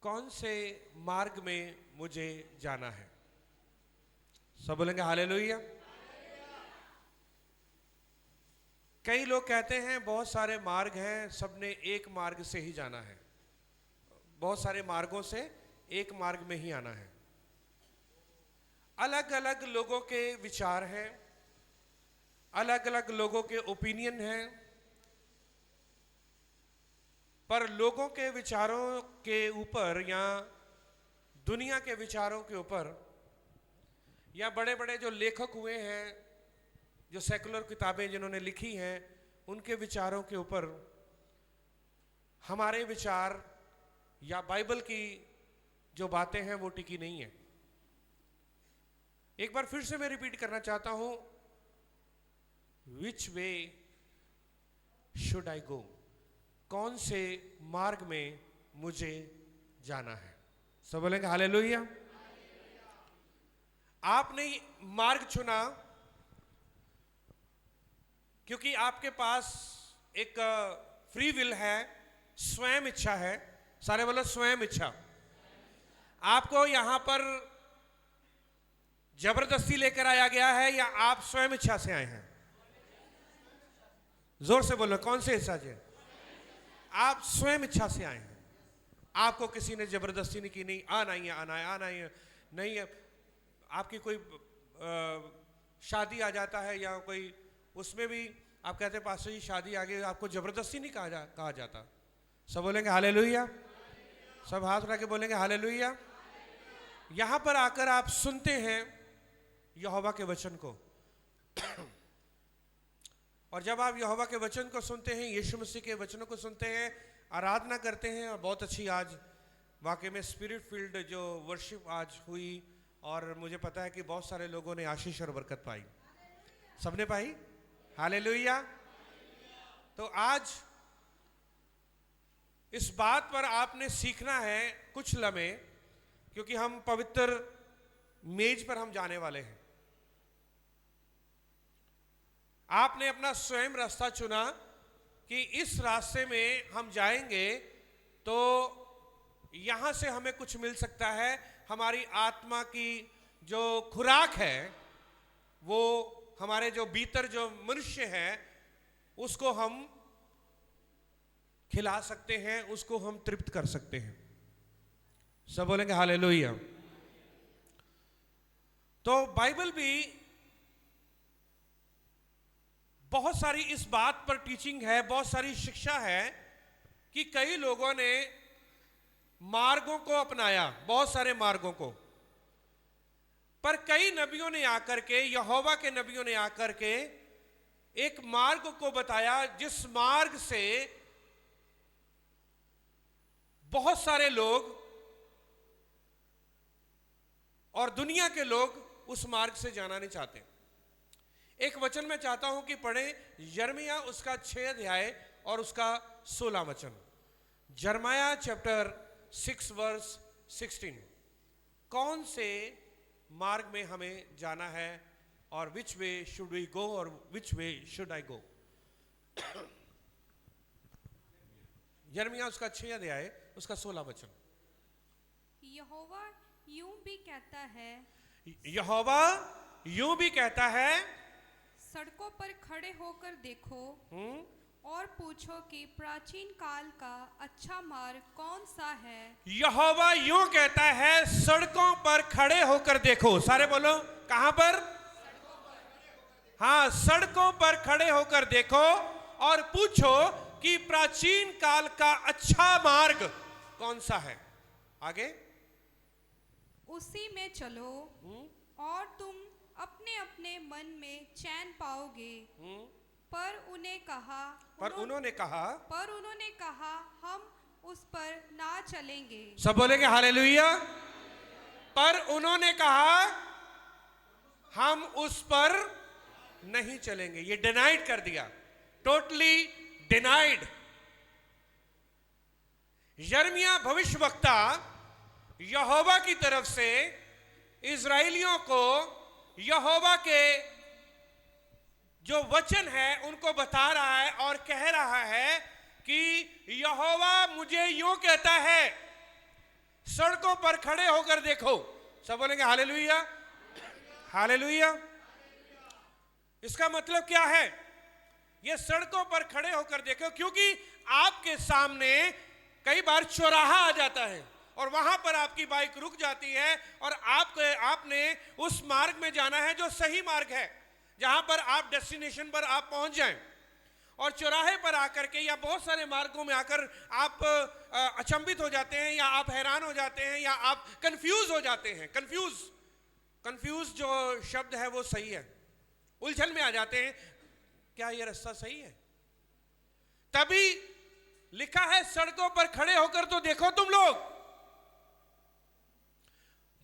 कौन से मार्ग में मुझे जाना है। सब बोलेंगे हालेलुया। कई लोग कहते हैं बहुत सारे मार्ग हैं, सबने एक मार्ग से ही जाना है। बहुत सारे मार्गों से एक मार्ग में ही आना है। अलग अलग लोगों के विचार हैं, अलग अलग लोगों के ओपिनियन हैं, पर लोगों के विचारों के ऊपर या दुनिया के विचारों के ऊपर या बड़े बड़े जो लेखक हुए हैं, जो सेकुलर किताबें जिन्होंने लिखी हैं, उनके विचारों के ऊपर हमारे विचार या बाइबल की जो बातें हैं वो टिकी नहीं है। एक बार फिर से मैं रिपीट करना चाहता हूं, विच वे शुड आई गो, कौन से मार्ग में मुझे जाना है। सब बोलेंगे हालेलुया। आपने मार्ग चुना क्योंकि आपके पास एक फ्री विल है, स्वयं इच्छा है। सारे बोलो स्वयं इच्छा। आपको यहां पर जबरदस्ती लेकर आया गया है या आप स्वयं इच्छा से आए हैं? जोर से बोलो, कौन से इच्छा से? आप स्वयं इच्छा से आए हैं। आपको किसी ने जबरदस्ती नहीं की, नहीं आना ही है, आना है, आना ही है, नहीं है। आपकी कोई शादी आ जाता है या कोई, उसमें भी आप कहते हैं पास्टर जी शादी आ गई, आपको जबरदस्ती नहीं कहा जाता। सब बोलेंगे हालेलुया। सब हाथ उठा के बोलेंगे हालेलुया। यहां पर आकर आप सुनते हैं यहोवा के वचन को, और जब आप यहोवा के वचन को सुनते हैं, यीशु मसीह के वचनों को सुनते हैं, आराधना करते हैं, और बहुत अच्छी आज वाकई में स्पिरिट फील्ड जो वर्शिप आज हुई, और मुझे पता है कि बहुत सारे लोगों ने आशीष और बरकत पाई। सबने पाई? हालेलुया। तो आज इस बात पर आपने सीखना है कुछ लम्हे, क्योंकि हम पवित्र मेज पर हम जाने वाले हैं। आपने अपना स्वयं रास्ता चुना कि इस रास्ते में हम जाएंगे तो यहां से हमें कुछ मिल सकता है। हमारी आत्मा की जो खुराक है, वो हमारे जो भीतर जो मनुष्य है उसको हम खिला सकते हैं, उसको हम तृप्त कर सकते हैं। सब बोलेंगे हालेलुया। तो बाइबल भी बहुत सारी इस बात पर टीचिंग है, बहुत सारी शिक्षा है कि कई लोगों ने मार्गों को अपनाया, बहुत सारे मार्गों को, पर कई नबियों ने आकर के, यहोवा के नबियों ने आकर के एक मार्ग को बताया जिस मार्ग से बहुत सारे लोग और दुनिया के लोग उस मार्ग से जाना नहीं चाहते। एक वचन मैं चाहता हूं कि पढ़ें, यिर्मयाह उसका 6 अध्याय और उसका 16 वचन। यिर्मयाह चैप्टर 6 वर्स 16। कौन से मार्ग में हमें जाना है, और विच वे शुड वी गो, और विच वे शुड आई गो। यिर्मयाह उसका 6 अध्याय उसका 16 वचन। यहोवा यूं भी कहता है, यहोवा यूं भी कहता है, सड़कों पर खड़े होकर देखो और पूछो कि प्राचीन काल का अच्छा मार्ग कौन सा है। यहोवा यूं कहता है, सड़कों पर खड़े होकर देखो। सारे बोलो, कहां पर? हाँ, सड़कों पर खड़े होकर देखो और पूछो कि प्राचीन काल का अच्छा मार्ग कौन सा है। आगे, उसी में चलो और तुम अपने अपने मन में चैन पाओगे। पर उन्होंने कहा हम उस पर ना चलेंगे। सब बोलेंगे हालेलुया। पर उन्होंने कहा हम उस पर नहीं चलेंगे। ये डिनाइड कर दिया, टोटली डिनाइड। यिर्मयाह भविष्यवक्ता यहोवा की तरफ से इजराइलियों को यहोवा के जो वचन है उनको बता रहा है और कह रहा है कि यहोवा मुझे यूं कहता है सड़कों पर खड़े होकर देखो। सब बोलेंगे हालेलुया, हालेलुया। इसका मतलब क्या है? ये सड़कों पर खड़े होकर देखो, क्योंकि आपके सामने कई बार चौराहा आ जाता है और वहां पर आपकी बाइक रुक जाती है और आपने उस मार्ग में जाना है जो सही मार्ग है, जहां पर आप डेस्टिनेशन पर आप पहुंच जाएं। और चौराहे पर आकर के या बहुत सारे मार्गों में आकर आप अचंभित हो जाते हैं, या आप हैरान हो जाते हैं, या आप कंफ्यूज हो जाते हैं। कंफ्यूज जो शब्द है वो सही है, उलझन में आ जाते हैं, क्या ये रास्ता सही है? तभी लिखा है सड़कों पर खड़े होकर तो देखो तुम लोग।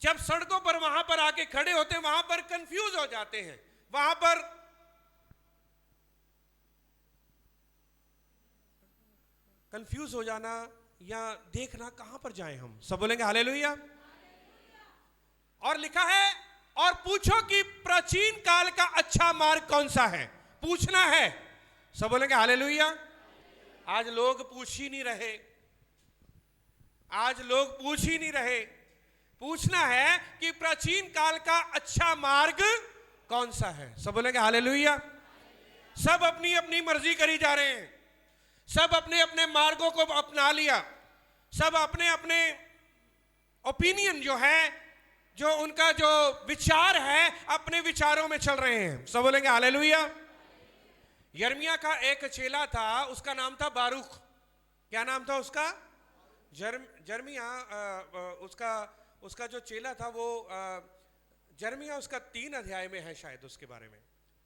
जब सड़कों पर वहां पर आके खड़े होते हैं, वहां पर कंफ्यूज हो जाते हैं, वहां पर कंफ्यूज हो जाना या देखना कहां पर जाएं हम। सब बोलेंगे हालेलुया। और लिखा है और पूछो कि प्राचीन काल का अच्छा मार्ग कौन सा है। पूछना है। सब बोलेंगे हालेलुया। आज लोग पूछ ही नहीं रहे, आज लोग पूछ ही नहीं रहे। पूछना है कि प्राचीन काल का अच्छा मार्ग कौन सा है। सब बोलेंगे हालेलुया। सब अपनी अपनी मर्जी करी जा रहे हैं, सब अपने अपने मार्गों को अपना लिया, सब अपने अपने ओपिनियन जो है, जो उनका जो विचार है, अपने विचारों में चल रहे हैं। सब बोलेंगे हालेलुया। यिर्मयाह का एक चेला था, उसका नाम था बारूक। क्या नाम था उसका? यिर्मयाह। उसका जो चेला था वो यिर्मयाह उसका 3 अध्याय में है शायद, उसके बारे में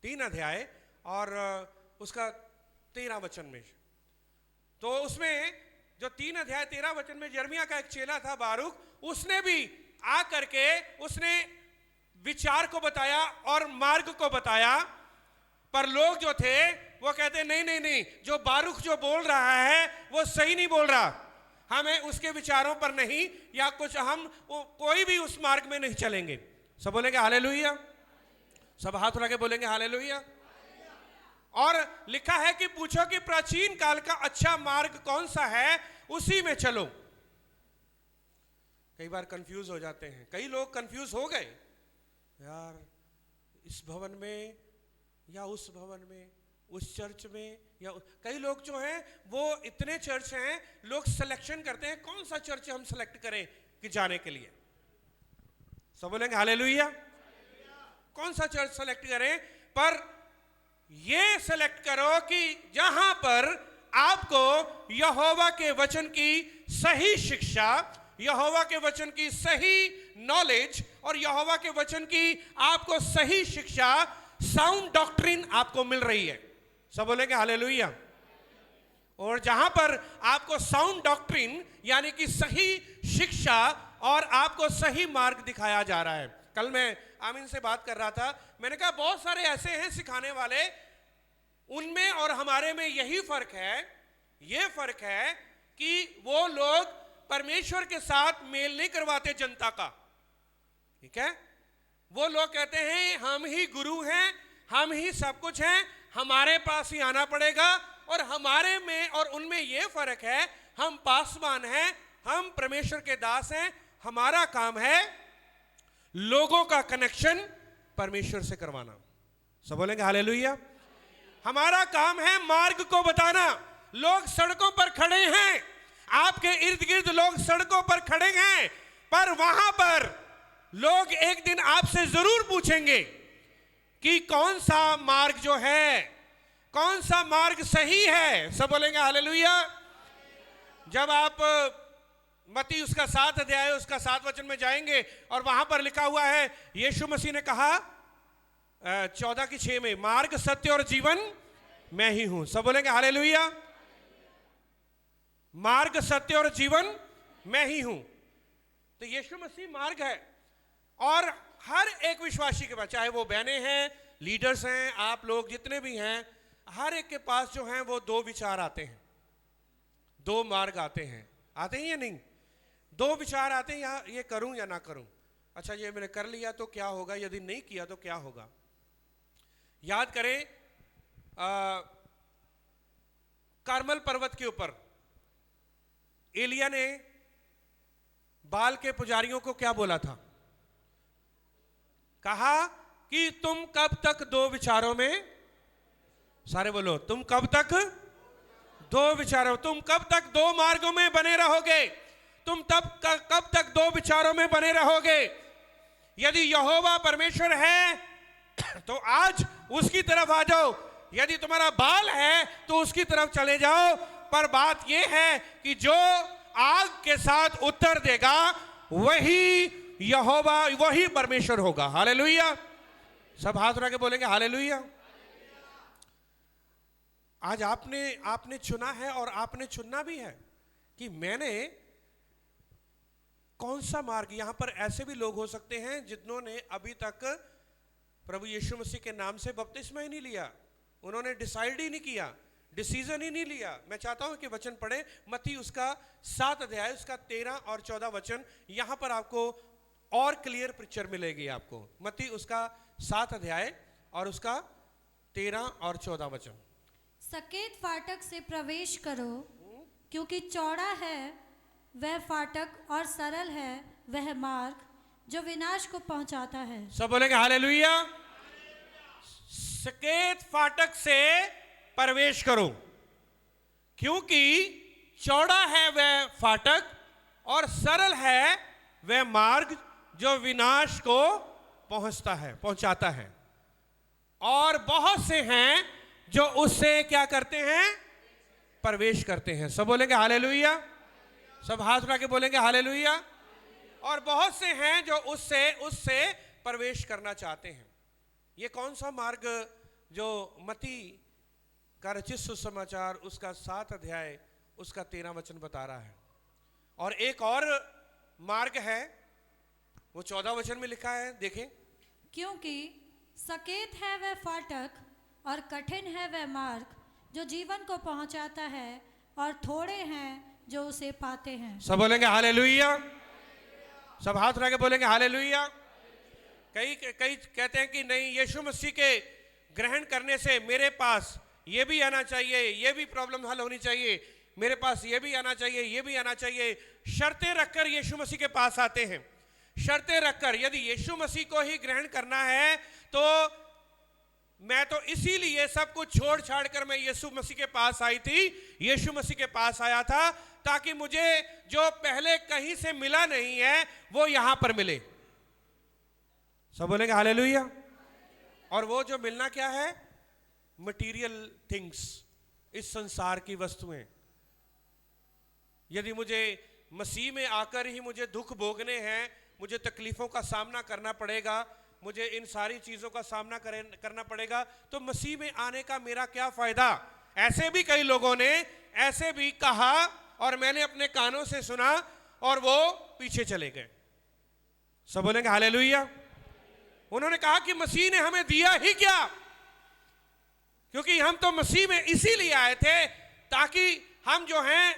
3 अध्याय और उसका 13 वचन में। तो उसमें जो 3 अध्याय 13 वचन में यिर्मयाह का एक चेला था बारूक, उसने भी आ करके उसने विचार को बताया और मार्ग को बताया। पर लोग जो थे वो कहते नहीं नहीं नहीं, जो बारूक जो बोल रहा है वो सही नहीं बोल रहा, हमें उसके विचारों पर नहीं, या कुछ हम कोई भी उस मार्ग में नहीं चलेंगे। सब बोलेंगे हालेलुया। सब हाथ उठा के बोलेंगे हालेलुया। और लिखा है कि पूछो कि प्राचीन काल का अच्छा मार्ग कौन सा है, उसी में चलो। कई बार कंफ्यूज हो जाते हैं, कई लोग कंफ्यूज हो गए, यार इस भवन में या उस भवन में, उस चर्च में या कई लोग जो हैं वो इतने चर्च हैं, लोग सिलेक्शन करते हैं कौन सा चर्च हम सिलेक्ट करें कि जाने के लिए। सब बोलेंगे हालेलुया। कौन सा चर्च सेलेक्ट करें? पर ये सेलेक्ट करो कि जहां पर आपको यहोवा के वचन की सही शिक्षा, यहोवा के वचन की सही नॉलेज और यहोवा के वचन की आपको सही शिक्षा, साउंड डॉक्ट्रिन आपको मिल रही है। सब बोलेंगे हालेलुया। और जहां पर आपको साउंड डॉक्ट्रिन यानी कि सही शिक्षा और आपको सही मार्ग दिखाया जा रहा है। कल मैं आमीन से बात कर रहा था, मैंने कहा बहुत सारे ऐसे हैं सिखाने वाले, उनमें और हमारे में यही फर्क है, ये फर्क है कि वो लोग परमेश्वर के साथ मेल नहीं करवाते जनता का। ठीक है, वो लोग कहते हैं हम ही गुरु हैं, हम ही सब कुछ हैं, हमारे पास ही आना पड़ेगा। और हमारे में और उनमें ये फर्क है, हम पासवान हैं, हम परमेश्वर के दास हैं, हमारा काम है लोगों का कनेक्शन परमेश्वर से करवाना। सब बोलेंगे हालेलुया। हमारा काम है मार्ग को बताना। लोग सड़कों पर खड़े हैं, आपके इर्द गिर्द लोग सड़कों पर खड़े हैं, पर वहां पर लोग एक दिन आपसे जरूर पूछेंगे कि कौन सा मार्ग जो है, कौन सा मार्ग सही है। सब बोलेंगे हालेलुया। जब आप मत्ती उसका 7 अध्याय उसका 7 वचन में जाएंगे और वहां पर लिखा हुआ है, यीशु मसीह ने कहा 14:6 में, मार्ग सत्य और जीवन मैं ही हूं। सब बोलेंगे हालेलुया। मार्ग सत्य और जीवन मैं ही हूं। तो यीशु मसीह मार्ग है और हर एक विश्वासी के पास, चाहे वो बहनें हैं, लीडर्स हैं, आप लोग जितने भी हैं, हर एक के पास जो हैं वो 2 विचार आते हैं, 2 मार्ग आते हैं। आते हैं या नहीं? 2 विचार आते हैं, या ये करूं या ना करूं। अच्छा ये मैंने कर लिया तो क्या होगा, यदि नहीं किया तो क्या होगा। याद करें कार्मल पर्वत के ऊपर एलिया ने बाल के पुजारियों को क्या बोला था? कहा कि तुम कब तक दो विचारों में, सारे बोलो, तुम कब तक दो विचारों, तुम कब तक दो मार्गों में बने रहोगे, तुम कब तक दो विचारों में बने रहोगे। यदि यहोवा परमेश्वर है तो आज उसकी तरफ आ जाओ, यदि तुम्हारा बाल है तो उसकी तरफ चले जाओ। पर बात यह है कि जो आग के साथ उत्तर देगा वही यहोवा, वही परमेश्वर होगा। हालेलुया। सब हाथ उठा के बोलेंगे हालेलुया। आज आपने चुना है और आपने चुनना भी है कि मैंने कौन सा मार्ग। यहां पर ऐसे भी लोग हो सकते हैं जिन्होंने अभी तक प्रभु यीशु मसीह के नाम से बपतिस्मा ही नहीं लिया, उन्होंने डिसाइड ही नहीं किया, डिसीजन ही नहीं लिया। मैं चाहता हूं कि वचन पढ़े, मत्ती उसका 7 अध्याय उसका 13 और 14 वचन, यहां पर आपको और क्लियर पिक्चर मिलेगी। आपको मत्ती उसका 7 अध्याय और उसका 13 और 14 वचन। सकेत फाटक से प्रवेश करो, क्योंकि चौड़ा है वह फाटक और सरल है वह मार्ग जो विनाश को पहुंचाता है। सब बोलेंगे हालेलुया। सकेत फाटक से प्रवेश करो, क्योंकि चौड़ा है वह फाटक और सरल है वह मार्ग जो विनाश को पहुंचाता है, और बहुत से हैं जो उससे क्या करते हैं, प्रवेश करते हैं। सब बोलेंगे हालेलुया। सब हाथ उठा के बोलेंगे हालेलुया। और बहुत से हैं जो उससे प्रवेश करना चाहते हैं। ये कौन सा मार्ग जो मत्ती का रचित सुसमाचार उसका 7 अध्याय उसका 13 वचन बता रहा है। और एक और मार्ग है, वो 14 वचन में लिखा है, देखें। क्योंकि सकेत है वह फाटक और कठिन है वह मार्ग जो जीवन को पहुंचाता है, और थोड़े हैं जो उसे पाते हैं। सब बोलेंगे हालेलुया। सब हाथ उठा के बोलेंगे हालेलुया। कई कहते हैं कि नहीं, यीशु मसीह के ग्रहण करने से मेरे पास ये भी आना चाहिए, ये भी प्रॉब्लम हल होनी चाहिए, मेरे पास ये भी आना चाहिए, ये भी आना चाहिए। शर्तें रखकर यीशु मसीह के पास आते हैं। शर्तें रखकर, यदि यीशु मसीह को ही ग्रहण करना है तो मैं तो इसीलिए सब कुछ छोड़ छाड़ कर मैं यीशु मसीह के पास आई थी, यीशु मसीह के पास आया था, ताकि मुझे जो पहले कहीं से मिला नहीं है वो यहां पर मिले। सब बोलेंगे हालेलुया। और वो जो मिलना क्या है, मटीरियल थिंग्स, इस संसार की वस्तुएं। यदि मुझे मसीह में आकर ही मुझे दुख भोगने हैं, मुझे तकलीफों का सामना करना पड़ेगा, मुझे इन सारी चीजों का सामना करना पड़ेगा, तो मसीह में आने का मेरा क्या फायदा। ऐसे भी कई लोगों ने ऐसे भी कहा और मैंने अपने कानों से सुना और वो पीछे चले गए। सब बोलेंगे हालेलुया। उन्होंने कहा कि मसीह ने हमें दिया ही क्या, क्योंकि हम तो मसीह में इसीलिए आए थे ताकि हम जो हैं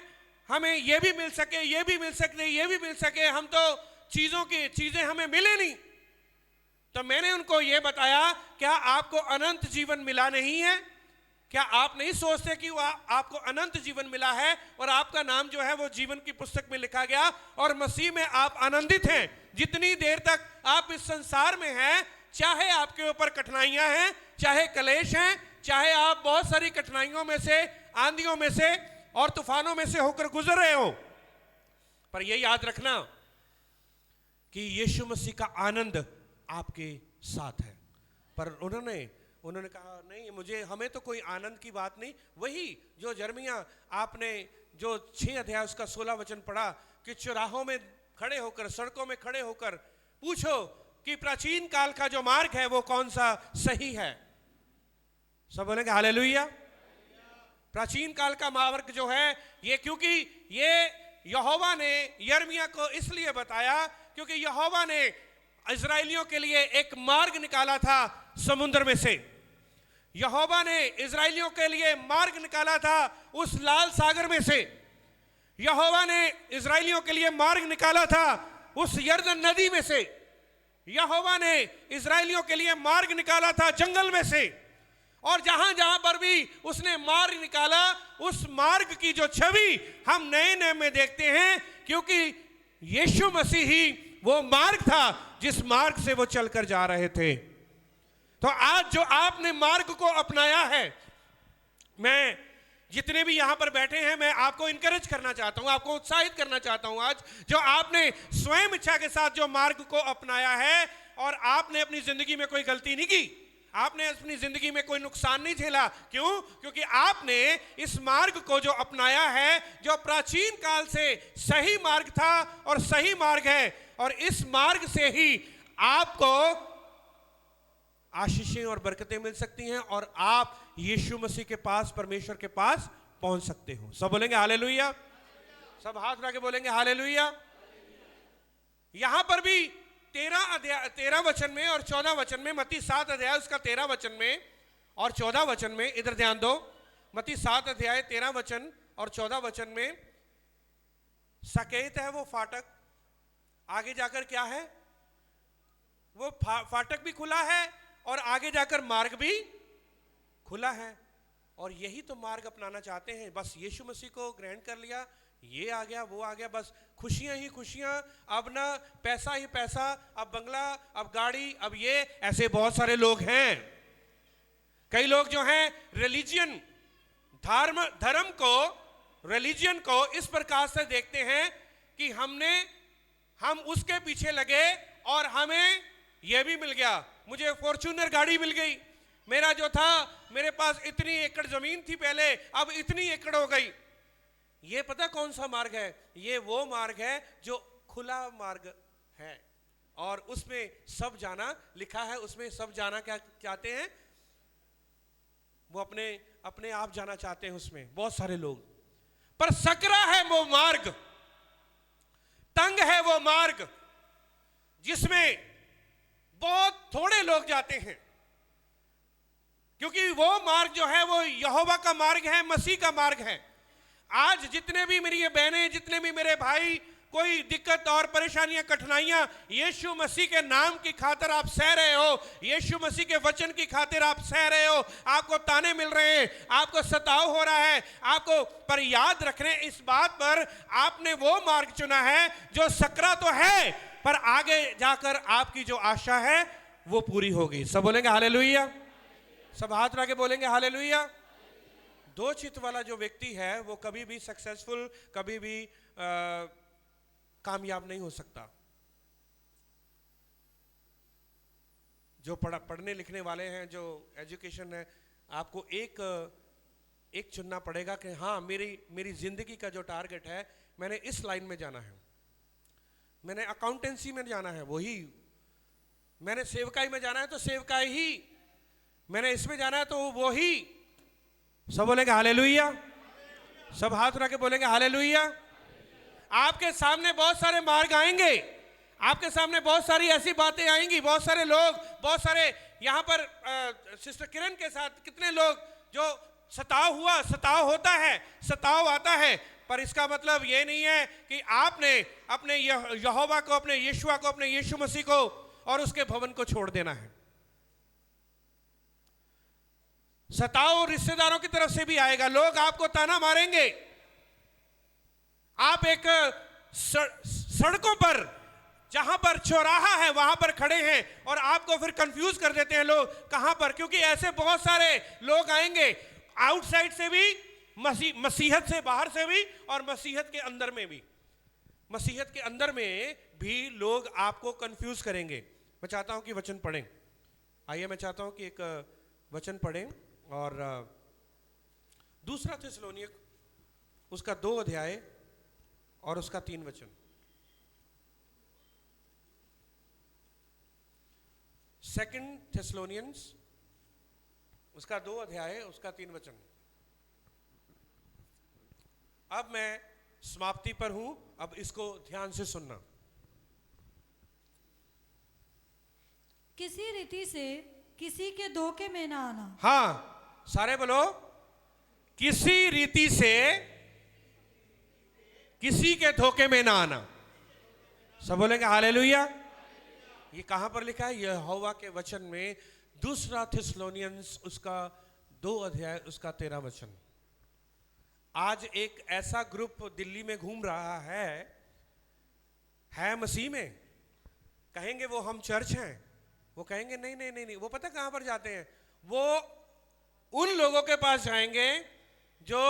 हमें ये भी मिल सके, ये भी मिल सके, ये भी मिल सके। हम तो चीजें हमें मिले नहीं। तो मैंने उनको ये बताया, क्या आपको अनंत जीवन मिला नहीं है? क्या आप नहीं सोचते कि आपको अनंत जीवन मिला है और आपका नाम जो है वो जीवन की पुस्तक में लिखा गया, और मसीह में आप आनंदित हैं। जितनी देर तक आप इस संसार में हैं, चाहे आपके ऊपर कठिनाइयां हैं, चाहे कलेश हैं, चाहे आप बहुत सारी कठिनाइयों में से, आंधियों में से और तूफानों में से होकर गुजर रहे हो, पर यह याद रखना कि यीशु मसीह का आनंद आपके साथ है। पर उन्होंने कहा नहीं, हमें तो कोई आनंद की बात नहीं। वही जो यिर्मयाह आपने जो 6 अध्याय उसका 16 वचन पढ़ा कि चौराहों में खड़े होकर, सड़कों में खड़े होकर पूछो कि प्राचीन काल का जो मार्ग है वो कौन सा सही है। सब बोलेंगे हालेलुया। प्राचीन काल का मार्ग जो है ये, क्योंकि ये यहोवा ने यिर्मयाह को इसलिए बताया क्योंकि यहोवा ने इजराइलियों के लिए एक मार्ग निकाला था समुद्र में से। यहोवा ने इजराइलियों के लिए मार्ग निकाला था उस लाल सागर में से। यहोवा ने इजराइलियों के लिए मार्ग निकाला था उस यरदन नदी में से। यहोवा ने इजराइलियों के लिए मार्ग निकाला था जंगल में से। और जहां जहां पर भी उसने मार्ग निकाला, उस मार्ग की जो छवि हम नए नियम में देखते हैं, क्योंकि यीशु मसीह ही वो मार्ग था जिस मार्ग से वो चलकर जा रहे थे। तो आज जो आपने मार्ग को अपनाया है, मैं जितने भी यहां पर बैठे हैं, मैं आपको इंकरेज करना चाहता हूं, आपको उत्साहित करना चाहता हूं। आज जो आपने स्वयं इच्छा के साथ जो मार्ग को अपनाया है और आपने अपनी जिंदगी में कोई गलती नहीं की, आपने अपनी जिंदगी में कोई नुकसान नहीं झेला। क्यों? क्योंकि आपने इस मार्ग को जो अपनाया है, जो प्राचीन काल से सही मार्ग था और सही मार्ग है, और इस मार्ग से ही आपको आशीषें और बरकतें मिल सकती हैं और आप यीशु मसीह के पास, परमेश्वर के पास पहुंच सकते हो। सब बोलेंगे हालेलुया, सब हाथ उठा के बोलेंगे हालेलुया। यहां पर भी 13 वचन में और 14 वचन में, मत्ती 7 अध्याय उसका 13 वचन में और 14 वचन में, इधर ध्यान दो, मत्ती 7 अध्याय 13 वचन और 14 वचन में सकेत है वो फाटक, आगे जाकर क्या है, वो फाटक भी खुला है और आगे जाकर मार्ग भी खुला है। और यही तो मार्ग अपनाना चाहते हैं। बस यीशु मसीह को ग्रहण कर लिया, ये आ गया, वो आ गया, बस खुशियां ही खुशियां, अब ना पैसा ही पैसा, अब बंगला, अब गाड़ी, अब ये, ऐसे बहुत सारे लोग हैं। कई लोग जो हैं रिलीजियन, धर्म को, रिलीजियन को इस प्रकार से देखते हैं कि हम उसके पीछे लगे और हमें यह भी मिल गया, मुझे फॉर्च्यूनर गाड़ी मिल गई, मेरा जो था, मेरे पास इतनी एकड़ जमीन थी पहले, अब इतनी एकड़ हो गई। ये पता कौन सा मार्ग है? ये वो मार्ग है जो खुला मार्ग है और उसमें सब जाना लिखा है। उसमें सब जाना क्या चाहते हैं? वो अपने आप जाना चाहते हैं उसमें, बहुत सारे लोग। पर सकरा है वो मार्ग, तंग है वो मार्ग जिसमें बहुत थोड़े लोग जाते हैं, क्योंकि वो मार्ग जो है वो यहोवा का मार्ग है, मसीह का मार्ग है। आज जितने भी मेरी ये बहनें, जितने भी मेरे भाई कोई दिक्कत और परेशानियां, कठिनाइयां यीशु मसीह के नाम की खातिर आप सह रहे हो, यीशु मसीह के वचन की खातिर आप सह रहे हो, आपको ताने मिल रहे हैं, आपको सताव हो रहा है, आपको, पर याद रखने इस बात पर आपने वो मार्ग चुना है जो सकरा तो है, पर आगे जाकर आपकी जो आशा है वो पूरी होगी। सब बोलेंगे हालेलुया, सब हाथ उठा के बोलेंगे हालेलुया। दो चित्त वाला जो व्यक्ति है वो कभी भी सक्सेसफुल, कभी भी कामयाब नहीं हो सकता। जो पढ़ने लिखने वाले हैं, जो एजुकेशन है, आपको एक चुनना पड़ेगा कि हाँ, मेरी जिंदगी का जो टारगेट है, मैंने इस लाइन में जाना है, मैंने अकाउंटेंसी में जाना है वही, मैंने सेवकाई में जाना है तो सेवकाई ही, मैंने इसमें जाना है तो वो ही। सब बोलेंगे हालेलुया, सब हाथ उठा के बोलेंगे हालेलुया। आपके सामने बहुत सारे मार्ग आएंगे, आपके सामने बहुत सारी ऐसी बातें आएंगी, बहुत सारे लोग, बहुत सारे यहाँ पर सिस्टर किरण के साथ कितने लोग जो सताव होता है, सताव आता है, पर इसका मतलब ये नहीं है कि आपने अपने यहोवा को, अपने यीशुआ को, अपने यीशु मसीह को और उसके भवन को छोड़ देना है। सताव रिश्तेदारों की तरफ से भी आएगा, लोग आपको ताना मारेंगे, आप एक सड़कों पर, जहां पर चौराहा है वहां पर खड़े हैं और आपको फिर कंफ्यूज कर देते हैं लोग कहां पर, क्योंकि ऐसे बहुत सारे लोग आएंगे आउटसाइड से भी, मसीहत से बाहर से भी और मसीहत के अंदर में भी। मसीहत के अंदर में भी लोग आपको कंफ्यूज करेंगे। मैं चाहता हूं कि वचन पढ़ें, आइए मैं चाहता हूं कि एक वचन पढ़ें और दूसरा थिस्सलुनीक उसका 2 अध्याय और उसका 3 वचन। सेकंड थिस्सलुनियंस उसका 2 अध्याय उसका 3 वचन। अब मैं समाप्ति पर हूं, अब इसको ध्यान से सुनना। किसी रीति से किसी के धोखे में ना आना। हाँ, सारे बोलो, किसी रीति से किसी के धोखे में ना आना। सब बोलेंगे हालेलुया। ये कहां पर लिखा है? यहोवा के वचन में, दूसरा थिस्सलुनियंस उसका 2 अध्याय उसका 13 वचन। आज एक ऐसा ग्रुप दिल्ली में घूम रहा है है मसीह में, कहेंगे वो हम चर्च हैं, वो कहेंगे नहीं नहीं नहीं नहीं, वो पता कहां पर जाते हैं, वो उन लोगों के पास जाएंगे जो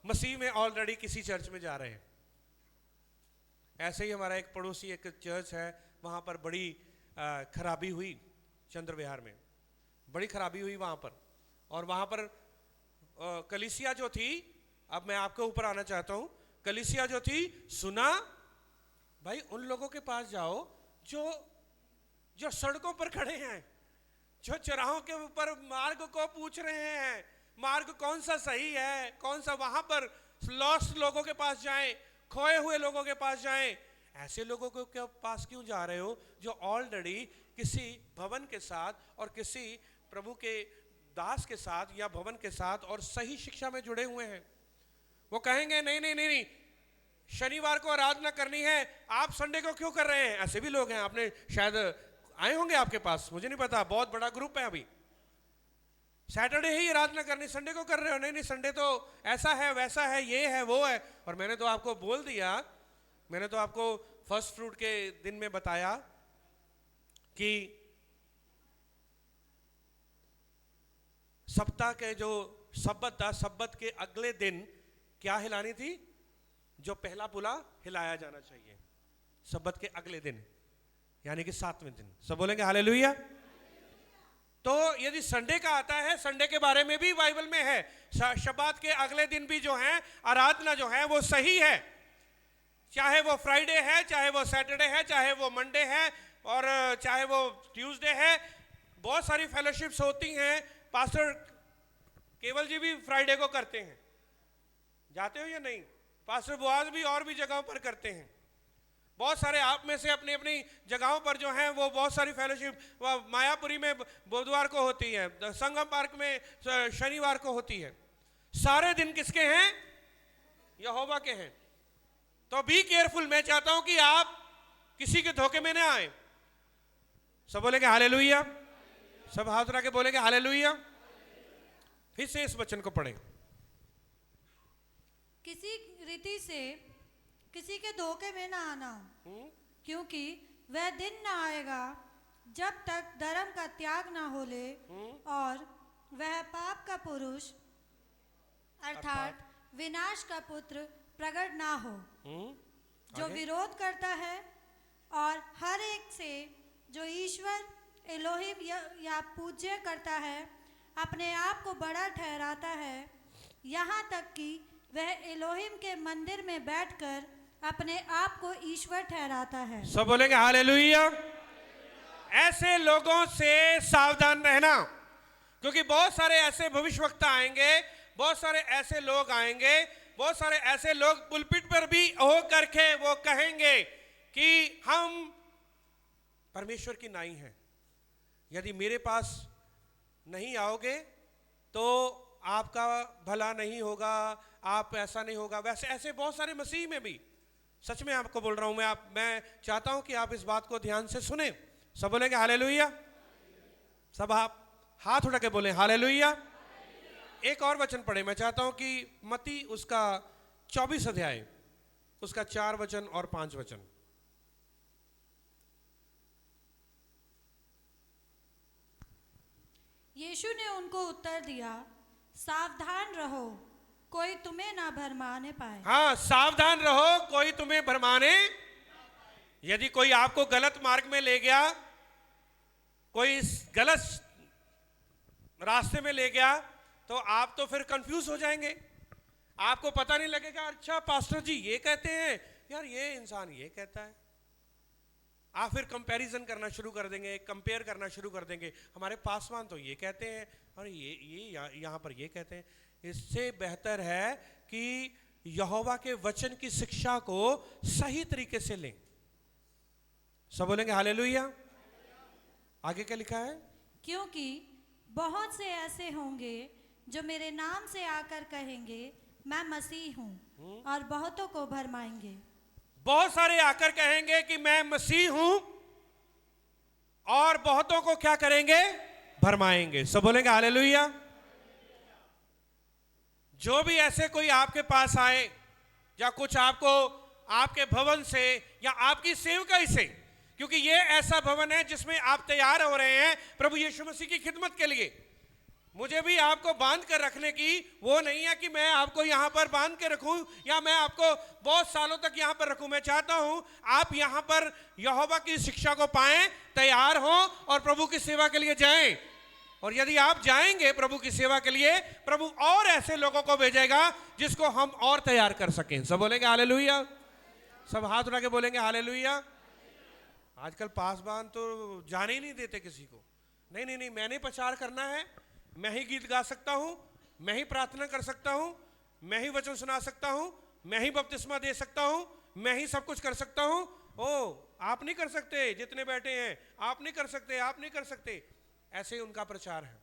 मसीह में ऑलरेडी किसी चर्च में जा रहे हैं। ऐसे ही हमारा एक पड़ोसी एक चर्च है, वहां पर बड़ी खराबी हुई, चंद्र विहार में बड़ी खराबी हुई वहां पर, और वहां पर कलीसिया जो थी, अब मैं आपके ऊपर आना चाहता हूं, कलीसिया जो थी, सुना भाई उन लोगों के पास जाओ जो सड़कों पर खड़े हैं, जो चौराहों के ऊपर मार्ग को पूछ रहे हैं, मार्ग कौन सा सही है, कौन सा, वहां पर लॉस्ट लोगों के पास जाएं, खोए हुए लोगों के पास जाएं। ऐसे लोगों के पास क्यों जा रहे हो जो ऑलरेडी किसी भवन के साथ और किसी प्रभु के दास के साथ या भवन के साथ और सही शिक्षा में जुड़े हुए हैं। वो कहेंगे नहीं नहीं नहीं नहीं, शनिवार को आराधना करनी है, आप संडे को क्यों कर रहे हैं। ऐसे भी लोग हैं, आपने शायद आए होंगे आपके पास, मुझे नहीं पता, बहुत बड़ा ग्रुप है अभी। सैटरडे ही आराधना करनी, संडे को कर रहे हो, नहीं नहीं संडे तो ऐसा है वैसा है, ये है वो है। और मैंने तो आपको बोल दिया, मैंने तो आपको फर्स्ट फ्रूट के दिन में बताया कि सप्ताह के जो सब्बत था, सब्बत के अगले दिन क्या हिलानी थी, जो पहला पुला हिलाया जाना चाहिए सब्बत के अगले दिन, यानी कि 7वें दिन। सब बोलेंगे हालेलुया। तो यदि संडे का आता है, संडे के बारे में भी बाइबल में है, शब्बात के अगले दिन भी जो है आराधना जो है वो सही है, चाहे वो फ्राइडे है, चाहे वो सैटरडे है, चाहे वो मंडे है और चाहे वो ट्यूसडे है। बहुत सारी फेलोशिप्स होती हैं, पास्टर केवल जी भी फ्राइडे को करते हैं, जाते हो या नहीं, पास्टर बुआज भी और भी जगहों पर करते हैं। बहुत सारे आप में से अपनी अपनी जगहों पर जो है वो बहुत सारी फेलोशिप, मायापुरी में बुधवार को होती है, संगम पार्क में शनिवार को होती है। सारे दिन किसके हैं, यहोवा के हैं। तो बी केयरफुल, मैं चाहता हूं कि आप किसी के धोखे में ना आए। सब बोलेंगे हालेलुया, सब हाथ उठा के बोलेंगे हालेलुया। फिर से इस वचन को पढ़ें। किसी रीति से किसी के धोखे में ना आना, क्योंकि वह दिन ना आएगा जब तक धर्म का त्याग ना हो ले और वह पाप का पुरुष अर्थात विनाश का पुत्र प्रकट ना हो, जो विरोध करता है और हर एक से जो ईश्वर एलोहिम या पूज्य करता है अपने आप को बड़ा ठहराता है, यहाँ तक कि वह एलोहिम के मंदिर में बैठकर अपने आप को ईश्वर ठहराता है। सब बोलेंगे हालेलुया। ऐसे लोगों से सावधान रहना, क्योंकि बहुत सारे ऐसे भविष्यवक्ता आएंगे, बहुत सारे ऐसे लोग आएंगे, बहुत सारे ऐसे लोग पुलपिट पर भी हो करके वो कहेंगे कि हम परमेश्वर की नाई हैं, यदि मेरे पास नहीं आओगे तो आपका भला नहीं होगा, आप ऐसा नहीं होगा वैसे। ऐसे बहुत सारे मसीह में भी, सच में आपको बोल रहा हूं मैं चाहता हूं कि आप इस बात को ध्यान से सुने। सब बोलेंगे हालेलुया। सब आप हाथ उठा के बोले हालेलुया। एक और वचन पढ़े, मैं चाहता हूं कि मत्ती उसका 24 अध्याय उसका 4 वचन और 5 वचन। यीशु ने उनको उत्तर दिया, सावधान रहो कोई तुम्हें ना भरमाने पाए। हाँ, सावधान रहो कोई तुम्हें भरमाने। यदि कोई आपको गलत मार्ग में ले गया, कोई गलत रास्ते में ले गया, तो आप तो फिर कंफ्यूज हो जाएंगे, आपको पता नहीं लगेगा, अच्छा पास्टर जी ये कहते हैं, यार ये इंसान ये कहता है। आप फिर कंपैरिजन करना शुरू कर देंगे, कंपेयर करना शुरू कर देंगे, हमारे पासवान तो ये कहते हैं और ये यहाँ पर ये कहते हैं। इससे बेहतर है कि यहोवा के वचन की शिक्षा को सही तरीके से लें। सब बोलेंगे हालेलुया। आगे क्या लिखा है, क्योंकि बहुत से ऐसे होंगे जो मेरे नाम से आकर कहेंगे मैं मसीह हूँ और बहुतों को भरमाएंगे। बहुत सारे आकर कहेंगे कि मैं मसीह हूं और बहुतों को क्या करेंगे, भरमाएंगे। सब बोलेंगे हालेलुया। जो भी ऐसे कोई आपके पास आए या कुछ आपको आपके भवन से या आपकी सेवकाई से, क्योंकि ये ऐसा भवन है जिसमें आप तैयार हो रहे हैं प्रभु यीशु मसीह की खिदमत के लिए। मुझे भी आपको बांध कर रखने की वो नहीं है कि मैं आपको यहाँ पर बांध के रखूं या मैं आपको बहुत सालों तक यहाँ पर रखूं। मैं चाहता हूं आप यहाँ पर यहोवा की शिक्षा को पाएं, तैयार हो और प्रभु की सेवा के लिए जाएं। और यदि आप जाएंगे प्रभु की सेवा के लिए, प्रभु और ऐसे लोगों को भेजेगा जिसको हम और तैयार कर सकें। सब बोलेंगे हालेलुया, सब हाथ उठा के बोलेंगे हालेलुया। आजकल पासबान तो जाने ही नहीं देते किसी को। नहीं नहीं नहीं, मैंने प्रचार करना है, मैं ही गीत गा सकता हूं, मैं ही प्रार्थना कर सकता हूं, मैं ही वचन सुना सकता हूं, मैं ही बपतिस्मा दे सकता हूं, मैं ही सब कुछ कर सकता हूं। ओ, आप नहीं कर सकते, जितने बैठे हैं आप नहीं कर सकते, आप नहीं कर सकते। ऐसे ही उनका प्रचार है,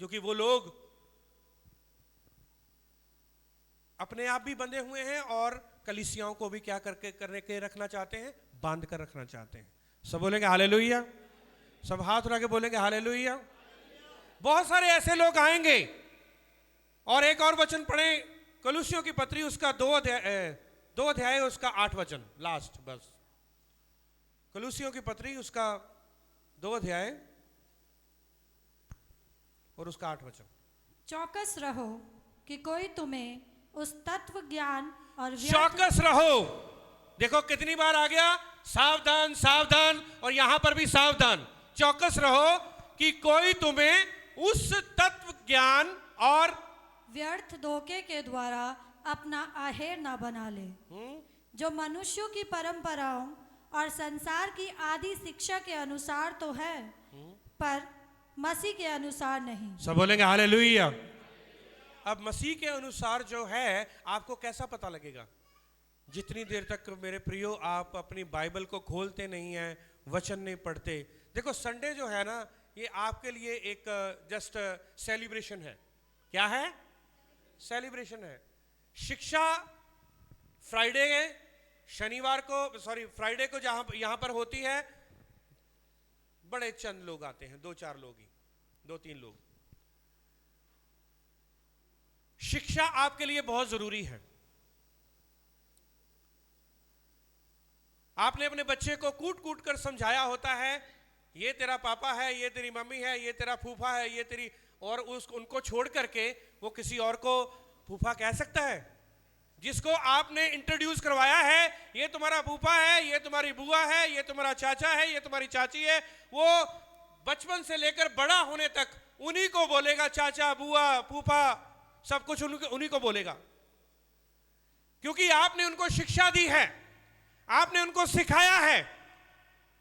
क्योंकि वो लोग अपने आप भी बंधे हुए हैं और कलीसियाओं को भी क्या करने के रखना चाहते हैं, बांध कर रखना चाहते हैं। सब बोलेंगे हालेलुया, सब हाथ उठा के बोलेंगे हालेलुया। बहुत सारे ऐसे लोग आएंगे। और एक और वचन पढ़े, कलुसियों की पत्री उसका 2 अध्याय उसका 8 वचन, लास्ट बस। कलुसियों की पत्री उसका 2 अध्याय और उसका 8 वचन। चौकस रहो कि कोई तुम्हें उस तत्व ज्ञान और चौकस रहो। देखो कितनी बार आ गया, सावधान सावधान, और यहां पर भी सावधान। चौकस रहो कि कोई तुम्हें उस तत्व ज्ञान और व्यर्थ धोखे के द्वारा अपना आहेर न बना ले, जो मनुष्यों की परंपराओं और संसार की आदि शिक्षा के अनुसार तो है, पर मसीह के अनुसार नहीं। सब बोलेंगे हालेलुया। अब मसीह के अनुसार जो है आपको कैसा पता लगेगा? जितनी देर तक मेरे प्रियो आप अपनी बाइबल को खोलते नहीं हैं, वचन नहीं पढ़ते। देखो संडे जो है ना, ये आपके लिए एक जस्ट सेलिब्रेशन है। क्या है? सेलिब्रेशन है। शिक्षा फ्राइडे है, शनिवार को फ्राइडे को जहां यहां पर होती है, बड़े चंद लोग आते हैं, 2-4 लोग ही, 2-3 लोग। शिक्षा आपके लिए बहुत जरूरी है। आपने अपने बच्चे को कूट कूट कर समझाया होता है, ये तेरा पापा है, ये तेरी मम्मी है, ये तेरा फूफा है, ये तेरी, और उनको छोड़ करके वो किसी और को फूफा कह सकता है? जिसको आपने इंट्रोड्यूस करवाया है, ये तुम्हारा फूफा है, ये तुम्हारी बुआ है, ये तुम्हारा चाचा है, ये तुम्हारी चाची है, वो बचपन से लेकर बड़ा होने तक उन्हीं को बोलेगा चाचा, बुआ, फूफा, सब कुछ उन्हीं को बोलेगा, क्योंकि आपने उनको शिक्षा दी है, आपने उनको सिखाया है।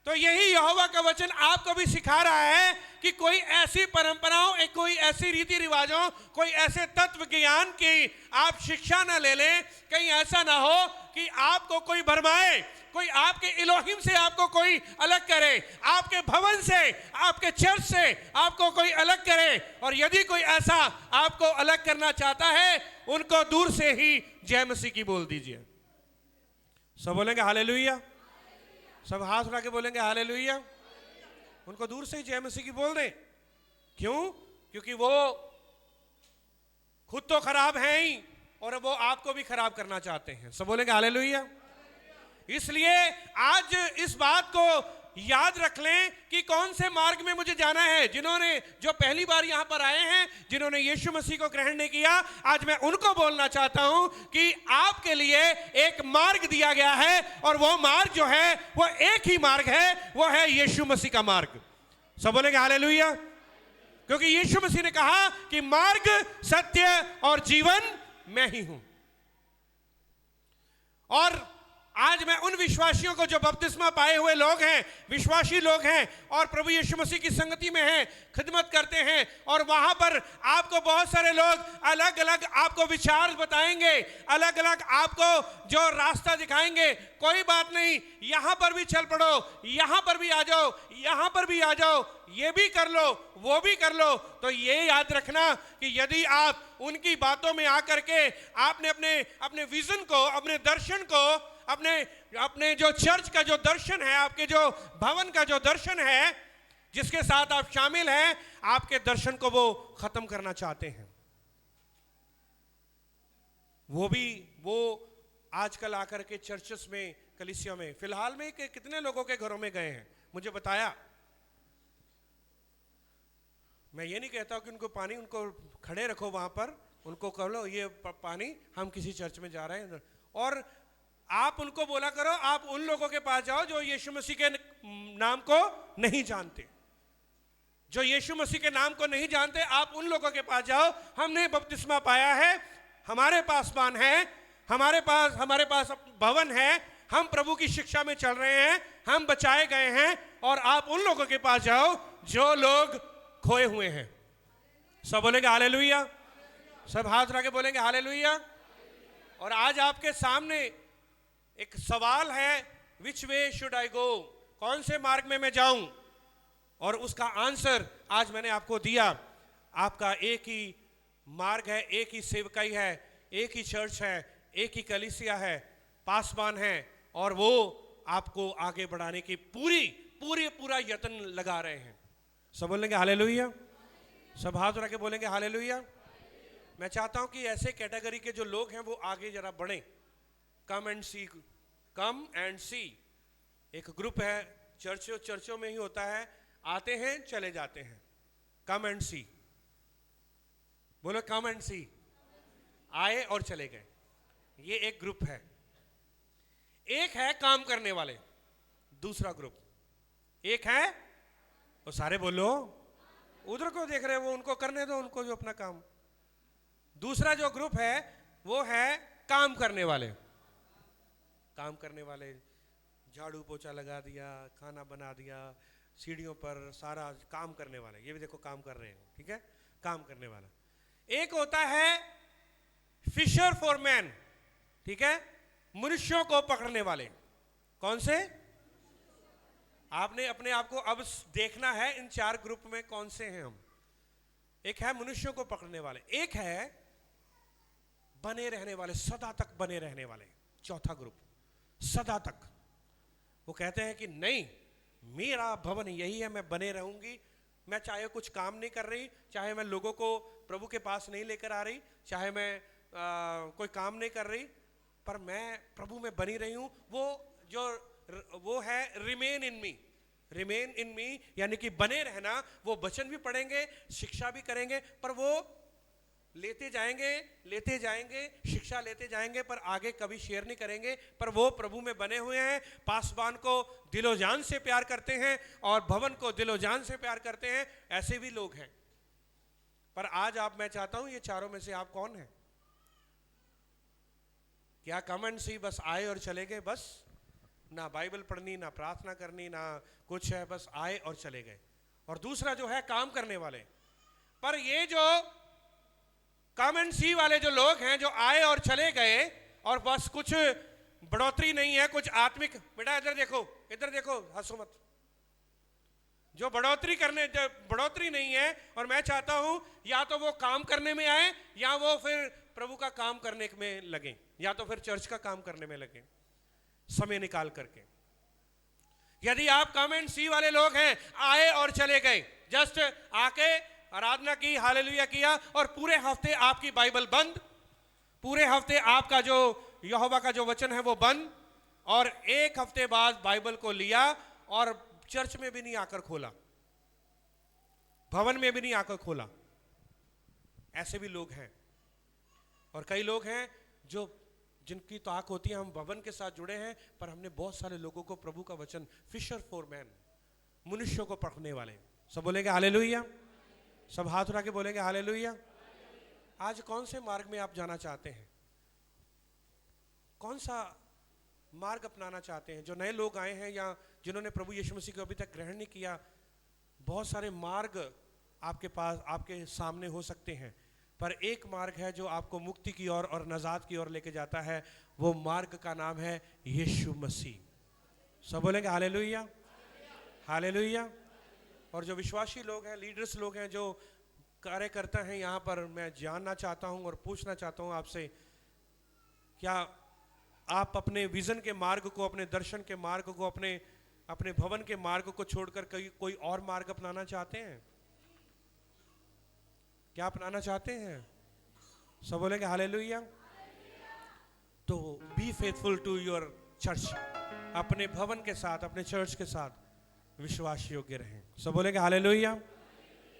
तो यही यहोवा का वचन आपको भी सिखा रहा है कि कोई ऐसी परंपराओं, कोई ऐसी रीति रिवाजों, कोई ऐसे तत्व ज्ञान की आप शिक्षा ना ले लें, कहीं ऐसा ना हो कि आपको कोई भरमाए, कोई आपके इलोहिम से आपको कोई अलग करे, आपके भवन से, आपके चर्च से आपको कोई अलग करे। और यदि कोई ऐसा आपको अलग करना चाहता है, उनको दूर से ही जय मसीह की बोल दीजिए। सब बोलेंगे हालेलुया, सब हाथ उठा के बोलेंगे हालेलुया। उनको दूर से ही जय मसीह की बोल दें। क्यों? क्योंकि वो खुद तो खराब हैं ही और वो आपको भी खराब करना चाहते हैं। सब बोलेंगे हालेलुया। इसलिए आज इस बात को याद रख लें कि कौन से मार्ग में मुझे जाना है। जो पहली बार यहां पर आए हैं, जिन्होंने यीशु मसीह को ग्रहण नहीं किया, आज मैं उनको बोलना चाहता हूं कि आपके लिए एक मार्ग दिया गया है, और वो मार्ग जो है वो एक ही मार्ग है, वो है यीशु मसीह का मार्ग। सब बोलेंगे हालेलुया। क्योंकि यीशु मसीह ने कहा कि मार्ग, सत्य और जीवन मैं ही हूं। और आज मैं उन विश्वासियों को, जो बपतिस्मा पाए हुए लोग हैं, विश्वासी लोग हैं और प्रभु यीशु मसीह की संगति में हैं, खिदमत करते हैं, और वहां पर आपको बहुत सारे लोग अलग अलग आपको विचार बताएंगे, अलग अलग आपको जो रास्ता दिखाएंगे। कोई बात नहीं, यहां पर भी चल पड़ो, यहां पर भी आ जाओ, यहां पर भी आ जाओ, ये भी कर लो, वो भी कर लो। तो ये याद रखना कि यदि आप उनकी बातों में आकर के आपने अपने विजन को, अपने दर्शन को, अपने जो चर्च का जो दर्शन है, आपके जो भवन का जो दर्शन है, जिसके साथ आप शामिल हैं, आपके दर्शन को वो खत्म करना चाहते हैं। वो आजकल आकर के चर्चेस में, कलीसिया में, फिलहाल में कितने लोगों के घरों में गए हैं मुझे बताया। मैं ये नहीं कहता कि उनको पानी, उनको खड़े रखो वहां पर, उनको कह लो ये पानी हम किसी चर्च में जा रहे हैं, और आप उनको बोला करो आप उन लोगों के पास जाओ जो यीशु मसीह के नाम को नहीं जानते, जो यीशु मसीह के नाम को नहीं जानते, आप उन लोगों के पास जाओ। हमने बपतिस्मा पाया है, हमारे पास पान है, हमारे पास भवन है, हम प्रभु की शिक्षा में चल रहे हैं, हम बचाए गए हैं, और आप उन लोगों के पास जाओ जो लोग खोए हुए हैं। सब बोलेंगे हालेलुया, सब हाथ उठा के बोलेंगे हालेलुया। और आज आपके सामने एक सवाल है, विच वे शुड आई गो, कौन से मार्ग में मैं जाऊं, और उसका आंसर आज मैंने आपको दिया। आपका एक ही मार्ग है, एक ही सेवकाई है, एक ही चर्च है, एक ही कलीसिया है, पासवान है, और वो आपको आगे बढ़ाने की पूरा यत्न लगा रहे हैं। सब बोलेंगे हालेलुया, सब हाथ उठा के बोलेंगे हालेलुया। मैं चाहता हूं कि ऐसे कैटेगरी के जो लोग हैं वो आगे जरा बढ़ें। कम एंड सी एक ग्रुप है, चर्चों में ही होता है, आते हैं चले जाते हैं। कम एंड सी, बोलो कम एंड सी, आए और चले गए, ये एक ग्रुप है। एक है काम करने वाले, दूसरा ग्रुप। एक है, वो सारे बोलो, उधर को देख रहे हो, वो उनको करने दो, उनको जो अपना काम। दूसरा जो ग्रुप है वो है काम करने वाले। काम करने वाले, झाड़ू पोछा लगा दिया, खाना बना दिया, सीढ़ियों पर सारा काम करने वाले, ये भी देखो काम कर रहे हैं, ठीक है, काम करने वाला। एक होता है फिशर फॉर मैन, ठीक है, मनुष्यों को पकड़ने वाले। कौन से? आपने अपने आप को अब देखना है इन चार ग्रुप में कौन से हैं हम। एक है मनुष्यों को पकड़ने वाले, एक है बने रहने वाले, सदा तक बने रहने वाले। चौथा ग्रुप सदा तक, वो कहते हैं कि नहीं, मेरा भवन यही है, मैं बने रहूंगी, मैं चाहे कुछ काम नहीं कर रही, चाहे मैं लोगों को प्रभु के पास नहीं लेकर आ रही, चाहे मैं कोई काम नहीं कर रही, पर मैं प्रभु में बनी रही हूं। वो है रिमेन इन मी, यानी कि बने रहना। वो वचन भी पढ़ेंगे, शिक्षा भी करेंगे, पर वो लेते जाएंगे, शिक्षा लेते जाएंगे, पर आगे कभी शेयर नहीं करेंगे। पर वो प्रभु में बने हुए हैं, पासवान को दिलो जान से प्यार करते हैं और भवन को दिलो जान से प्यार करते हैं। ऐसे भी लोग हैं। पर आज मैं चाहता हूं, ये चारों में से आप कौन हैं? क्या कमेंट सी बस आए और चले गए, बस ना बाइबल पढ़नी, ना प्रार्थना करनी, ना कुछ है, बस आए और चले गए। और दूसरा जो है काम करने वाले। पर ये जो कमेंट सी वाले जो लोग हैं, जो आए और चले गए और बस कुछ बढ़ोतरी नहीं है, कुछ आत्मिक, बेटा इधर देखो, हंसो मत। जो बढ़ोतरी नहीं है, और मैं चाहता हूं या तो वो काम करने में आए, या वो फिर प्रभु का काम करने में लगे, या तो फिर चर्च का काम करने में लगे समय निकाल करके। यदि आप कमेंट सी वाले लोग हैं, आए और चले गए, जस्ट आके आराधना की, हालेलुया किया, और पूरे हफ्ते आपकी बाइबल बंद, पूरे हफ्ते आपका जो यहोवा का जो वचन है वो बंद, और एक हफ्ते बाद बाइबल को लिया और चर्च में भी नहीं आकर खोला, भवन में भी नहीं आकर खोला। ऐसे भी लोग हैं। और कई लोग हैं जिनकी ताक होती है, हम भवन के साथ जुड़े हैं, पर हमने बहुत सारे लोगों को प्रभु का वचन, फिशर फॉर मैन, मनुष्यों को पकड़ने वाले। सब बोलेंगे हालेलुया, सब हाथ उठा के बोलेंगे हालेलुया। आज कौन से मार्ग में आप जाना चाहते हैं? कौन सा मार्ग अपनाना चाहते हैं? जो नए लोग आए हैं या जिन्होंने प्रभु यीशु मसीह को अभी तक ग्रहण नहीं किया, बहुत सारे मार्ग आपके पास, आपके सामने हो सकते हैं, पर एक मार्ग है जो आपको मुक्ति की ओर और नजात की ओर लेके जाता है। वो मार्ग का नाम है यीशु मसीह। सब बोलेंगे हालेलुया, हालेलुया। और जो विश्वासी लोग हैं, लीडर्स लोग हैं, जो कार्यकर्ता हैं यहाँ पर, मैं जानना चाहता हूँ और पूछना चाहता हूँ आपसे, क्या आप अपने विजन के मार्ग को, अपने दर्शन के मार्ग को, अपने भवन के मार्ग को छोड़कर कोई और मार्ग अपनाना चाहते हैं? क्या अपनाना चाहते हैं? सब बोलेंगे हालेलुया। तो be faithful to your church, अपने भवन के साथ, अपने चर्च के साथ विश्वास योग्य रहें। सब बोलेंगे हालेलुया,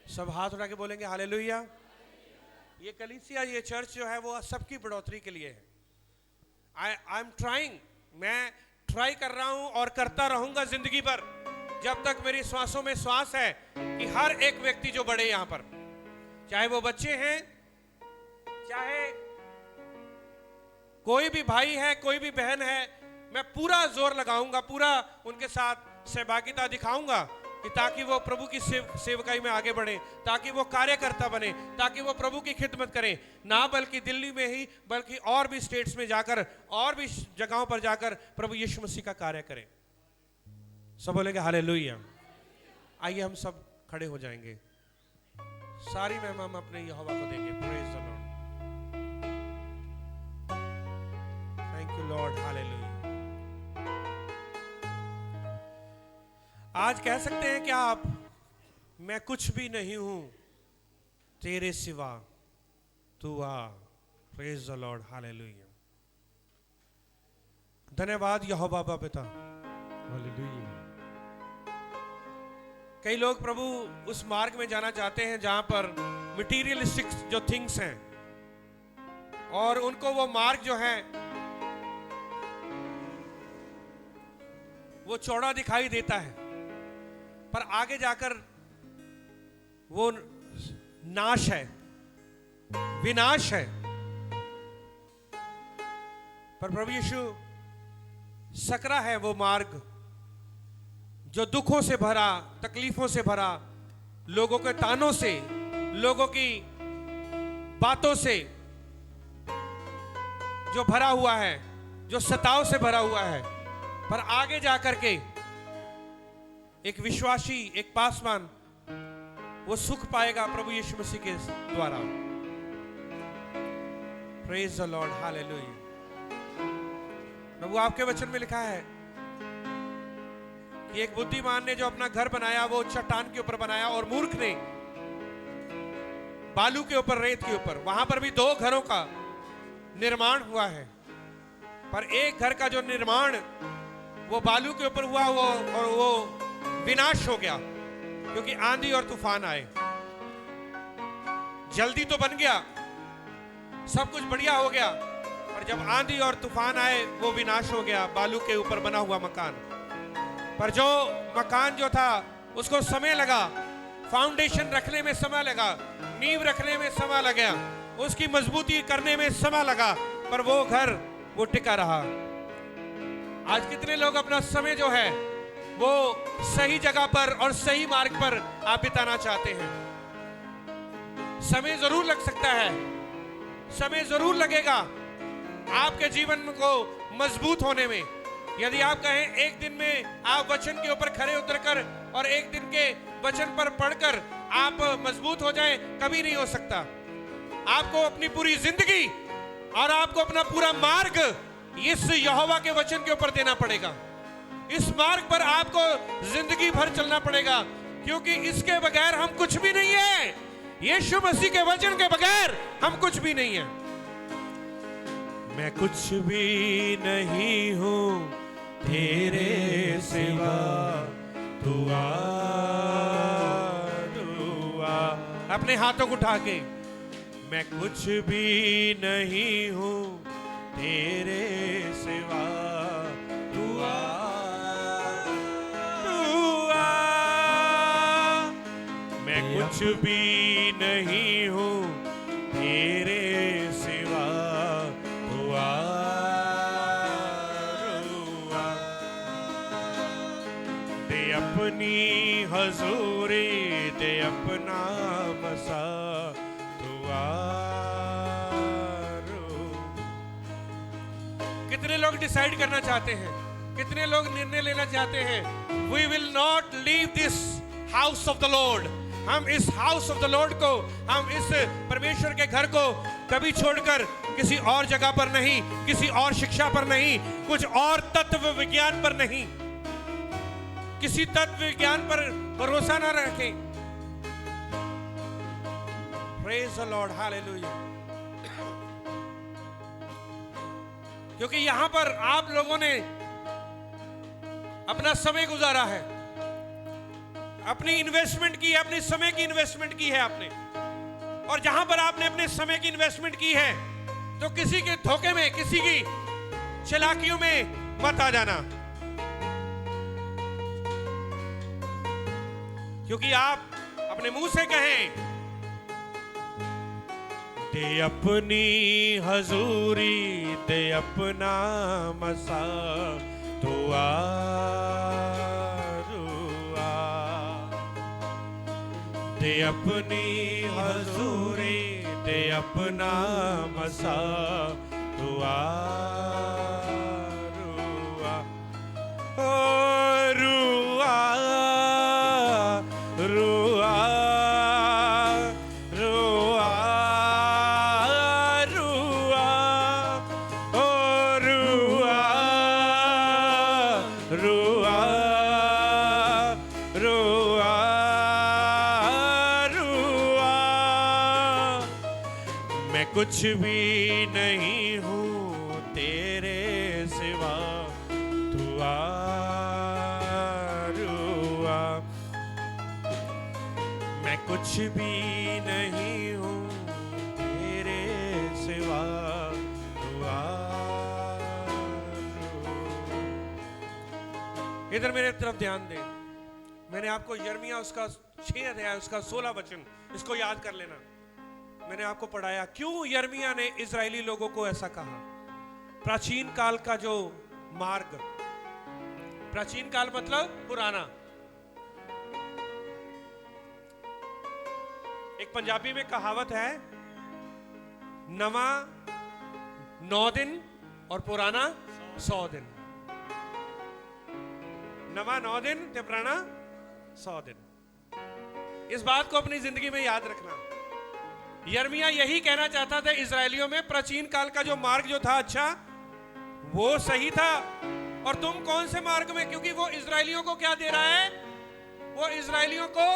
सब हाथ उठा के बोलेंगे हालेलुया। ये कलीसिया, ये चर्च जो है वो सबकी बढ़ोतरी के लिए है। आई एम ट्राइंग, मैं ट्राई कर रहा हूं और करता रहूंगा जिंदगी भर, जब तक मेरी श्वासों में श्वास है, कि हर एक व्यक्ति जो बढ़े यहां पर, चाहे वो बच्चे हैं, चाहे कोई भी भाई है, कोई भी बहन है, मैं पूरा जोर लगाऊंगा, पूरा उनके साथ सहभागिता दिखाऊंगा कि ताकि वो प्रभु की सेवकाई में आगे बढ़े, ताकि वो कार्यकर्ता बने, ताकि वो प्रभु की खिदमत करें, ना बल्कि दिल्ली में ही बल्कि और भी स्टेट्स में जाकर, और भी जगहों पर जाकर प्रभु यीशु मसीह का कार्य करें। सब बोलेंगे हालेलुया। आइए हम सब खड़े हो जाएंगे, सारी महिमा हम अपने यहोवा को देंगे। Praise the Lord, thank you Lord, hallelujah. आज कह सकते हैं कि आप, मैं कुछ भी नहीं हूं तेरे सिवा तू आ। Praise the Lord, hallelujah. धन्यवाद यहोवा बाबा पिता, हालेलुया। कई लोग प्रभु उस मार्ग में जाना चाहते हैं जहां पर मटीरियलिस्टिक जो थिंग्स हैं, और उनको वो मार्ग जो है वो चौड़ा दिखाई देता है, पर आगे जाकर वो नाश है, विनाश है। पर प्रभु यीशु सकरा है वो मार्ग जो दुखों से भरा, तकलीफों से भरा, लोगों के तानों से, लोगों की बातों से जो भरा हुआ है, जो सताव से भरा हुआ है। पर आगे जाकर के एक विश्वासी, एक पासवान वो सुख पाएगा प्रभु यीशु मसीह के द्वारा। Praise the Lord, hallelujah. प्रभु आपके वचन में लिखा है कि एक बुद्धिमान ने जो अपना घर बनाया वो चट्टान के ऊपर बनाया, और मूर्ख ने बालू के ऊपर, रेत के ऊपर। वहां पर भी 2 घरों का निर्माण हुआ है, पर एक घर का जो निर्माण वो बालू के ऊपर हुआ वो, और वो विनाश हो गया क्योंकि आंधी और तूफान आए। जल्दी तो बन गया, सब कुछ बढ़िया हो गया, पर जब आंधी और तूफान आए वो विनाश हो गया, बालू के ऊपर बना हुआ मकान। पर जो मकान जो था उसको समय लगा, फाउंडेशन रखने में समय लगा, नींव रखने में समय लगा, उसकी मजबूती करने में समय लगा, पर वो घर वो टिका रहा। आज कितने लोग अपना समय जो है वो सही जगह पर और सही मार्ग पर आप बिताना चाहते हैं। समय जरूर लग सकता है, समय जरूर लगेगा आपके जीवन को मजबूत होने में। यदि आप कहें एक दिन में आप वचन के ऊपर खड़े उतरकर और एक दिन के वचन पर पढ़कर आप मजबूत हो जाएं, कभी नहीं हो सकता। आपको अपनी पूरी जिंदगी और आपको अपना पूरा मार्ग इस यहोवा के वचन के ऊपर देना पड़ेगा। इस मार्ग पर आपको जिंदगी भर चलना पड़ेगा, क्योंकि इसके बगैर हम कुछ भी नहीं है। यीशु मसीह के वचन के बगैर हम कुछ भी नहीं है। मैं कुछ भी नहीं हूं तेरे सिवा तू आ, तू आ। अपने हाथों को उठा के, मैं कुछ भी नहीं हूं तेरे सिवा तू आ, तू आ। मैं कुछ भी नहीं हूं तेरे सिवा तू आ, तू आ। दे अपनी हजूरी, दे अपना मसा तू आ। कितने लोग डिसाइड करना चाहते हैं, कितने लोग निर्णय लेना चाहते हैं, we will not leave this house of the Lord. हम इस हाउस ऑफ द लॉर्ड को, हम इस परमेश्वर के घर को कभी छोड़कर किसी और जगह पर नहीं, किसी और शिक्षा पर नहीं, कुछ और तत्व विज्ञान पर नहीं, किसी तत्व विज्ञान पर भरोसा न रखें। Praise the Lord, hallelujah. क्योंकि यहां पर आप लोगों ने अपना समय गुजारा है, अपनी इन्वेस्टमेंट की है, अपने समय की इन्वेस्टमेंट की है आपने। और जहां पर आपने अपने समय की इन्वेस्टमेंट की है, तो किसी के धोखे में, किसी की चालाकियों में मत आ जाना, क्योंकि आप अपने मुंह से कहें, दे अपनी हजूरी, दे अपना मसा, तो रुआ, दे अपनी हजूरी, दे अपना मसा, तो रुआ, ओ रुआ, रुआ, रुआ, रुआ, ओ रुआ, रुआ, रुआ, रुआ, मैं कुछ भी नहीं हूँ तेरे सिवा, तू रुआ, मैं कुछ भी नहीं हूँ तेरे सिवा, तू इधर मेरे तरफ ध्यान दें। मैंने आपको यिर्मयाह उसका 6 अध्याय उसका 16 वचन, इसको याद कर लेना। मैंने आपको पढ़ाया क्यों यिर्मयाह ने इजरायली लोगों को ऐसा कहा। प्राचीन काल का जो मार्ग, प्राचीन काल मतलब पुराना। एक पंजाबी में कहावत है, नवा 9 दिन और पुराना 100 दिन। नवा 9 दिन ते पुराना 100 दिन। इस बात को अपनी जिंदगी में याद रखना। यिर्मयाह यही कहना चाहता था इजरायलियों में, प्राचीन काल का जो मार्ग जो था अच्छा, वो सही था, और तुम कौन से मार्ग में, क्योंकि वो इजरायलियों को क्या दे रहा है, वो इजरायलियों को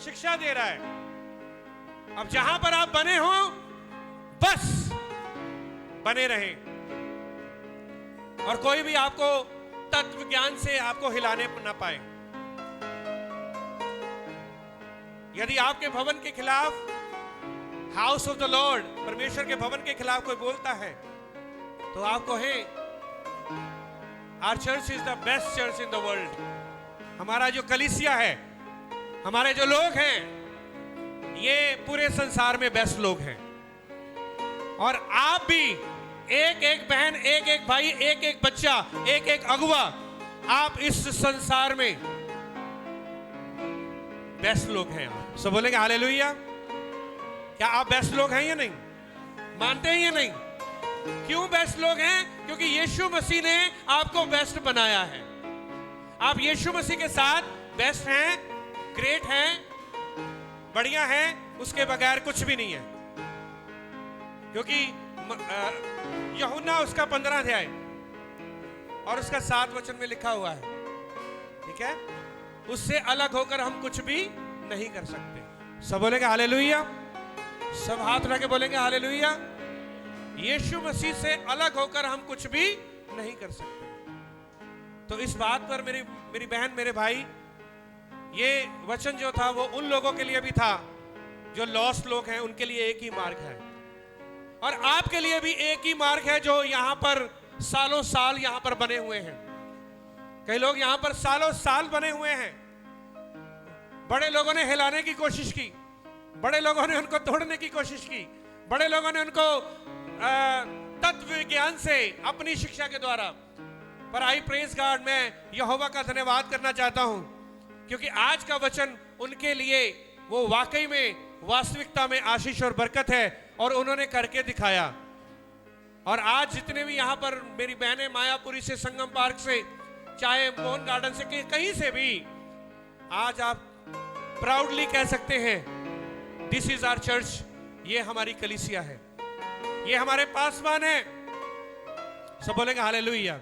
शिक्षा दे रहा है। अब जहां पर आप बने हो बस बने रहें, और कोई भी आपको तत्व ज्ञान से आपको हिलाने ना पाए। यदि आपके भवन के खिलाफ, हाउस ऑफ द लॉर्ड, परमेश्वर के भवन के खिलाफ कोई बोलता है, तो आप कहें, our church is the best church in the world. हमारा जो कलीसिया है, हमारे जो लोग हैं, ये पूरे संसार में बेस्ट लोग हैं। और आप भी, एक एक बहन, एक एक भाई, एक एक बच्चा, एक एक अगुआ, आप इस संसार में बेस्ट लोग हैं। आप सब बोलेंगे हालेलुया। क्या आप बेस्ट लोग हैं या नहीं? मानते हैं या नहीं? क्यों बेस्ट लोग हैं? क्योंकि यीशु मसीह ने आपको बेस्ट बनाया है। आप यीशु मसीह के साथ बेस्ट हैं, ग्रेट हैं, बढ़िया हैं, उसके बगैर कुछ भी नहीं है। क्योंकि यूहन्ना उसका 15 अध्याय और उसका 7 वचन में लिखा हुआ है, ठीक है, उससे अलग होकर हम कुछ भी नहीं कर सकते। सब बोलेंगे हालेलुया, सब हाथ उठा के बोलेंगे हालेलुया। यीशु मसीह से अलग होकर हम कुछ भी नहीं कर सकते। तो इस बात पर मेरी बहन, मेरे भाई, ये वचन जो था वो उन लोगों के लिए भी था जो लॉस्ट लोग हैं, उनके लिए एक ही मार्ग है, और आपके लिए भी एक ही मार्ग है, जो यहां पर सालों साल यहां पर बने हुए हैं। कई लोग यहां पर सालों साल बने हुए हैं। बड़े लोगों ने हिलाने की कोशिश की, बड़े लोगों ने उनको तोड़ने की कोशिश की, बड़े लोगों ने उनको तत्व विज्ञान से, अपनी शिक्षा के द्वारा। पर आई प्रेज गॉड, मैं यहोवा का धन्यवाद करना चाहता हूं, क्योंकि आज का वचन उनके लिए वो वाकई में वास्तविकता में आशीष और बरकत है, और उन्होंने करके दिखाया। और आज जितने भी यहाँ पर मेरी बहनें, मायापुरी से, संगम पार्क से, चाहे मोहन गार्डन से, कहीं से भी, आज आप प्राउडली कह सकते हैं, दिस इज आवर चर्च, ये हमारी कलीसिया है, ये हमारे पासवान है। सब बोलेंगे हालेलुया।